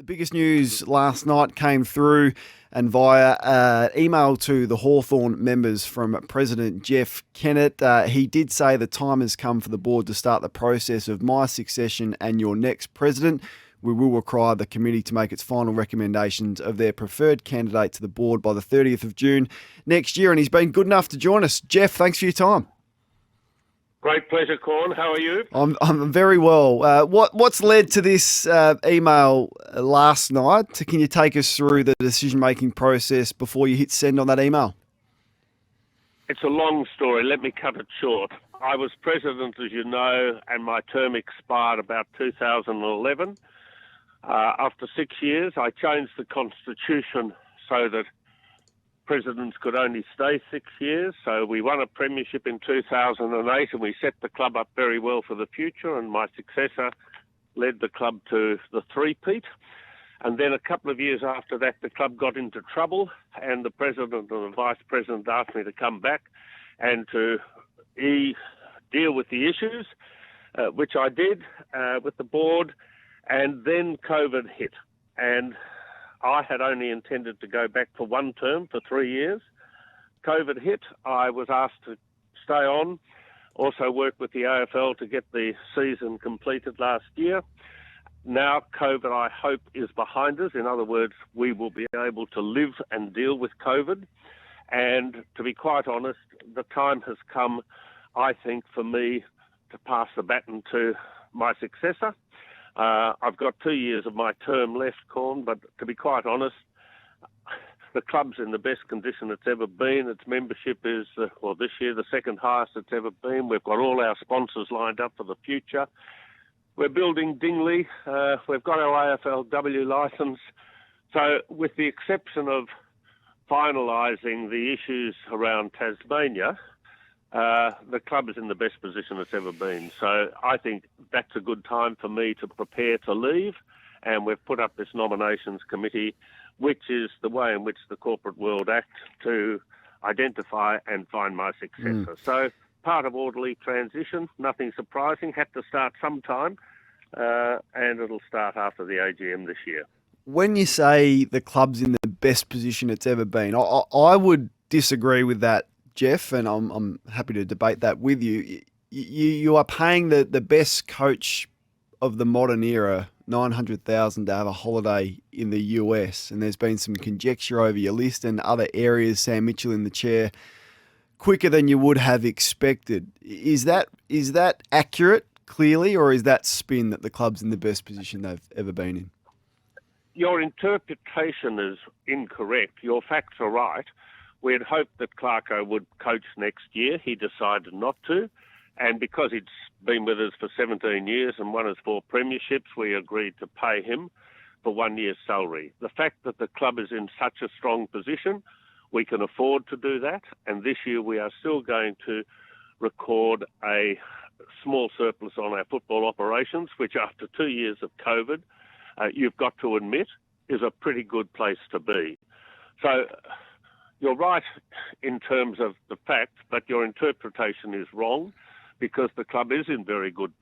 The biggest news last night came through and via email to the Hawthorn members from President Jeff Kennett. He did say the time has come for the board to start the process of my succession and your next president. We will require the committee to make its final recommendations of their preferred candidate to the board by the 30th of June next year. And he's been good enough to join us. Jeff, thanks for your time. Great pleasure, Corn. How are you? I'm very well. What's led to this email last night? Can you take us through the decision-making process before you hit send on that email? It's a long story. Let me cut it short. I was president, as you know, and my term expired about 2011. After 6 years, I changed the constitution so that presidents could only stay 6 years. So we won a premiership in 2008 and we set the club up very well for the future, and my successor led the club to the three-peat. And then a couple of years after that, the club got into trouble and the president and the vice president asked me to come back and to deal with the issues, which I did with the board. And then COVID hit, and I had only intended to go back for one term for 3 years. COVID hit. I was asked to stay on, also work with the AFL to get the season completed last year. Now COVID, I hope, is behind us. In other words, we will be able to live and deal with COVID. And to be quite honest, the time has come, I think, for me to pass the baton to my successor. I've got 2 years of my term left, Corn, but to be quite honest, the club's in the best condition it's ever been. Its membership is, this year, the second highest it's ever been. We've got all our sponsors lined up for the future. We're building Dingley. We've got our AFLW licence. So with the exception of finalising the issues around Tasmania, the club is in the best position it's ever been. So I think that's a good time for me to prepare to leave. And we've put up this nominations committee, which is the way in which the corporate world acts to identify and find my successor. So part of orderly transition, nothing surprising, had to start sometime, and it'll start after the AGM this year. When you say the club's in the best position it's ever been, I would disagree with that, Jeff, and I'm happy to debate that with you. You are paying the best coach of the modern era $900,000 to have a holiday in the US, and there's been some conjecture over your list and other areas. Sam Mitchell in the chair quicker than you would have expected. Is that accurate, clearly, or is that spin that the club's in the best position they've ever been in? Your interpretation is incorrect. Your facts are right. We had hoped that Clarko would coach next year. He decided not to. And because he'd been with us for 17 years and won us 4 premierships, we agreed to pay him for 1 year's salary. The fact that the club is in such a strong position, we can afford to do that. And this year we are still going to record a small surplus on our football operations, which after 2 years of COVID, you've got to admit is a pretty good place to be. So you're right in terms of the facts, but your interpretation is wrong because the club is in very good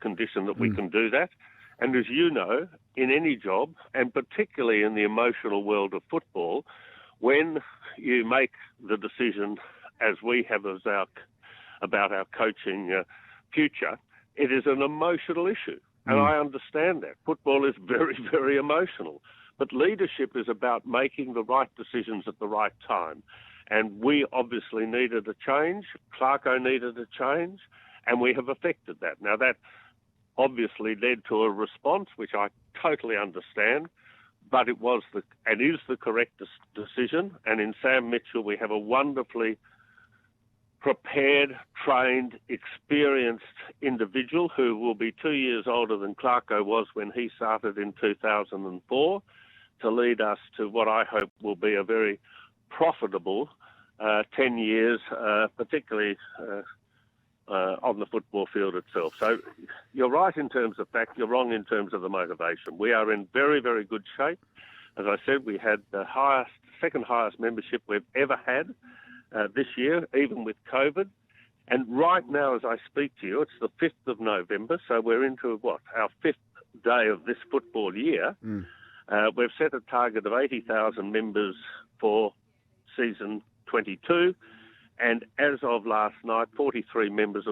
condition that we can do that. And as you know, in any job, and particularly in the emotional world of football, when you make the decision, as we have about our coaching future, it is an emotional issue. And I understand that. Football is very, very emotional. But leadership is about making the right decisions at the right time. And we obviously needed a change. Clarko needed a change. And we have effected that. Now, that obviously led to a response, which I totally understand. But it was and is the correct decision. And in Sam Mitchell, we have a wonderfully prepared, trained, experienced individual who will be 2 years older than Clarko was when he started in 2004 to lead us to what I hope will be a very profitable 10 years, particularly on the football field itself. So you're right in terms of fact, you're wrong in terms of the motivation. We are in very, very good shape. As I said, we had the second highest membership we've ever had this year, even with COVID. And right now, as I speak to you, it's the 5th of November, so we're into, our 5th day of this football year. We've set a target of 80,000 members for season 22, and as of last night, 43,000 members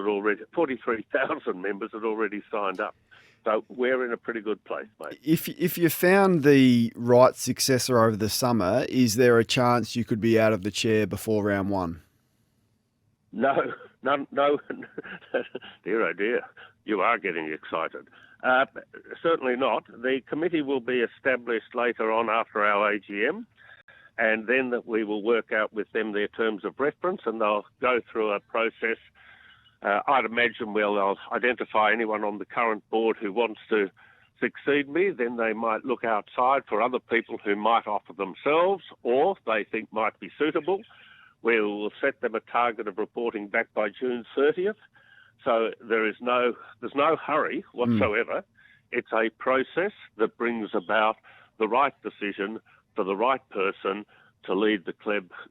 had already signed up. So we're in a pretty good place, mate. If you found the right successor over the summer, is there a chance you could be out of the chair before round one? No. Dear, oh dear, you are getting excited. Certainly not. The committee will be established later on after our AGM, and then that we will work out with them their terms of reference, and they'll go through a process. I'd imagine they'll identify anyone on the current board who wants to succeed me. Then they might look outside for other people who might offer themselves or they think might be suitable. We will set them a target of reporting back by June 30th. So there's no hurry whatsoever. It's a process that brings about the right decision for the right person to lead the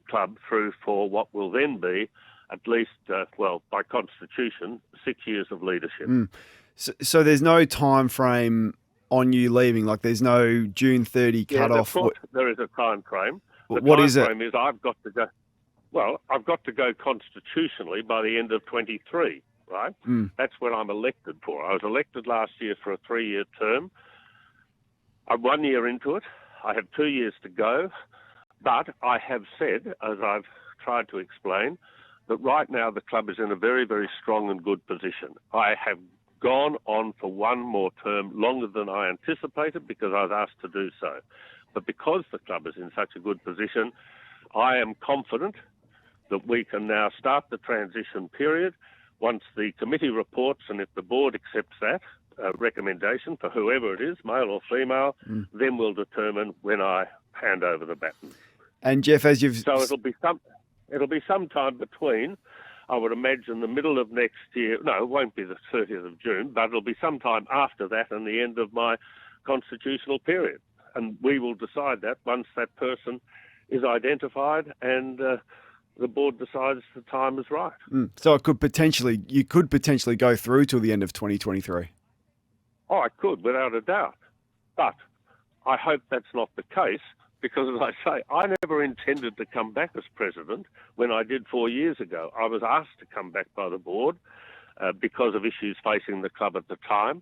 club through for what will then be at least, by constitution, 6 years of leadership. So there's no time frame on you leaving? Like there's no June 30 cut-off? Of course there is a time frame. What is it? The time frame is I've got to go constitutionally by the end of 23, right? That's when I'm elected for. I was elected last year for a 3-year term. I'm 1 year into it. I have 2 years to go. But I have said, as I've tried to explain, that right now the club is in a very, very strong and good position. I have gone on for one more term, longer than I anticipated, because I was asked to do so. But because the club is in such a good position, I am confident that we can now start the transition period. Once the committee reports, and if the board accepts that recommendation for whoever it is, male or female, then we'll determine when I hand over the baton. And Jeff, as you've... So it'll be sometime between, I would imagine, the middle of next year. No, it won't be the 30th of June, but it'll be sometime after that and the end of my constitutional period. And we will decide that once that person is identified and the board decides the time is right. So you could potentially go through till the end of 2023. Oh, I could, without a doubt. But I hope that's not the case, because, as I say, I never intended to come back as president when I did 4 years ago. I was asked to come back by the board because of issues facing the club at the time.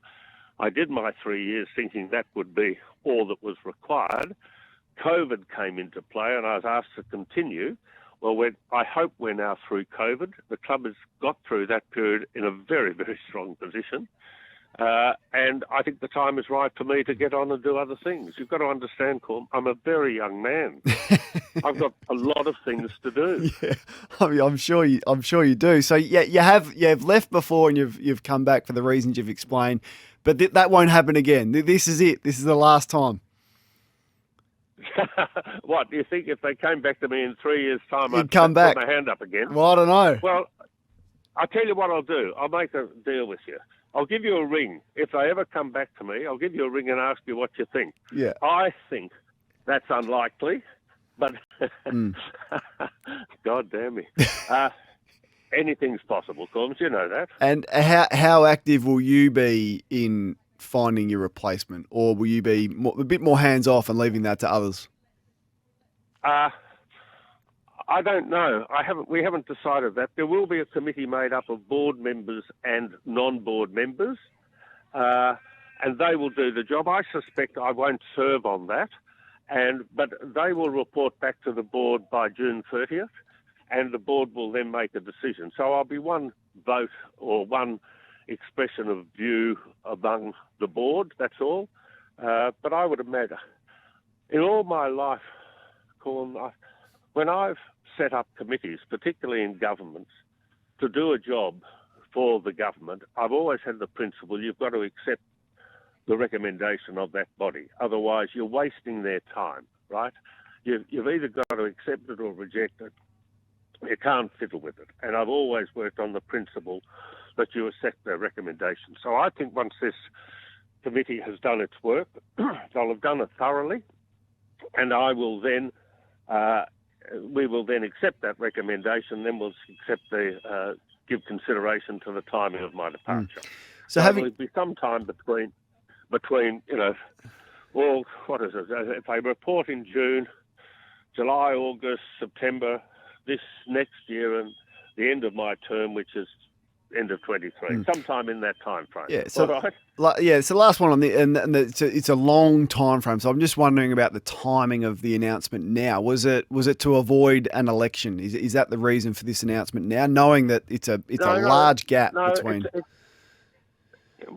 I did my 3 years thinking that would be all that was required. COVID came into play and I was asked to continue. Well, I hope we're now through COVID. The club has got through that period in a very, very strong position. And I think the time is right for me to get on and do other things. You've got to understand, Corm, I'm a very young man. I've got a lot of things to do. Yeah, I mean, I'm sure you do. So yeah, you've left before and you've come back for the reasons you've explained, but that won't happen again. This is it. This is the last time. What, do you think if they came back to me in 3 years' time, You'd come back? Put my hand up again? Well, I don't know. Well, I'll tell you what I'll do. I'll make a deal with you. I'll give you a ring. If they ever come back to me, I'll give you a ring and ask you what you think. Yeah. I think that's unlikely, but God damn me. Anything's possible, Corms, you know that. And how active will you be in finding your replacement, or will you be a bit more hands-off and leaving that to others? I don't know. We haven't decided that. There will be a committee made up of board members and non-board members, and they will do the job. I suspect I won't serve on that, but they will report back to the board by June 30th, and the board will then make a decision. So I'll be one vote or one expression of view among the board, that's all. But I would imagine, in all my life, Corn, when I've set up committees, particularly in governments, to do a job for the government, I've always had the principle you've got to accept the recommendation of that body. Otherwise, you're wasting their time, right? You've either got to accept it or reject it. You can't fiddle with it. And I've always worked on the principle that you accept their recommendation. So I think once this committee has done its work, they'll have done it thoroughly, and I will then we will then accept that recommendation. Then we'll give consideration to the timing of my departure. So it'll be some time between Well, what is it? If they report in June, July, August, September, this next year, and the end of my term, which is end of 23, sometime in that time frame. Yeah, so all right? it's the last one on it's a long time frame. So I'm just wondering about the timing of the announcement now. Was it to avoid an election? Is that the reason for this announcement now, knowing that it's a large gap between?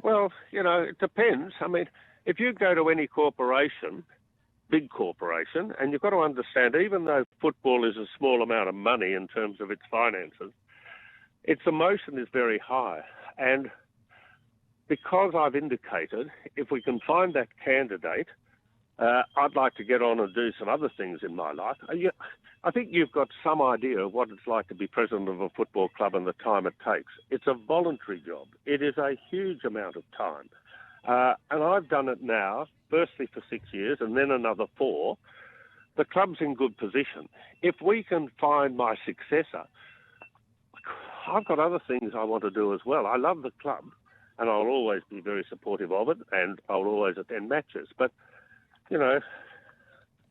Well, it depends. I mean, if you go to any corporation, big corporation, and you've got to understand, even though football is a small amount of money in terms of its finances, its emotion is very high. And because I've indicated, if we can find that candidate, I'd like to get on and do some other things in my life. I think you've got some idea of what it's like to be president of a football club and the time it takes. It's a voluntary job. It is a huge amount of time. And I've done it now, firstly for 6 years and then another 4. The club's in good position. If we can find my successor, I've got other things I want to do as well. I love the club, and I'll always be very supportive of it, and I'll always attend matches. But,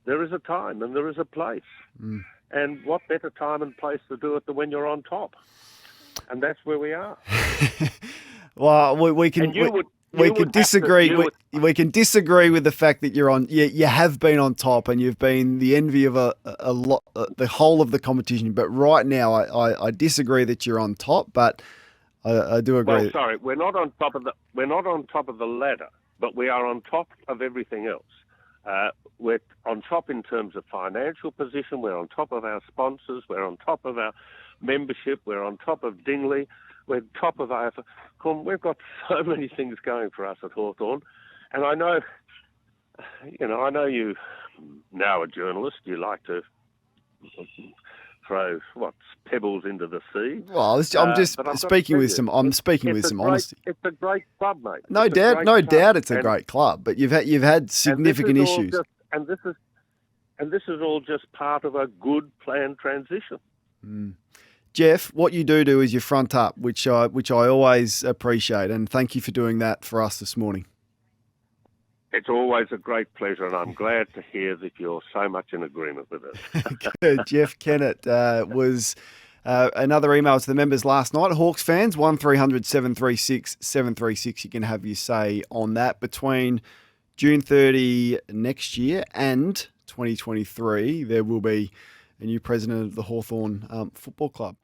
there is a time and there is a place. And what better time and place to do it than when you're on top? And that's where we are. Well, we can disagree. We can disagree with the fact that you're on. You have been on top, and you've been the envy of a lot, the whole of the competition. But right now, I disagree that you're on top. But I do agree. Well, sorry, we're not on top of the ladder, but we are on top of everything else. We're on top in terms of financial position. We're on top of our sponsors. We're on top of our membership. We're on top of Dingley. We're top of our... We've got so many things going for us at Hawthorn. And I know you now a journalist, you like to throw pebbles into the sea. Well, I'm just speaking with some honesty. It's a great club, mate. No doubt, it's a great club. But you've had significant issues. And this is all just part of a good planned transition. Jeff, what you do is you front up, which I always appreciate, and thank you for doing that for us this morning. It's always a great pleasure, and I'm glad to hear that you're so much in agreement with us. Good. Jeff Kennett was another email to the members last night. Hawks fans, 1300 736 736. You can have your say on that. Between June 30 next year and 2023, there will be a new president of the Hawthorn Football Club.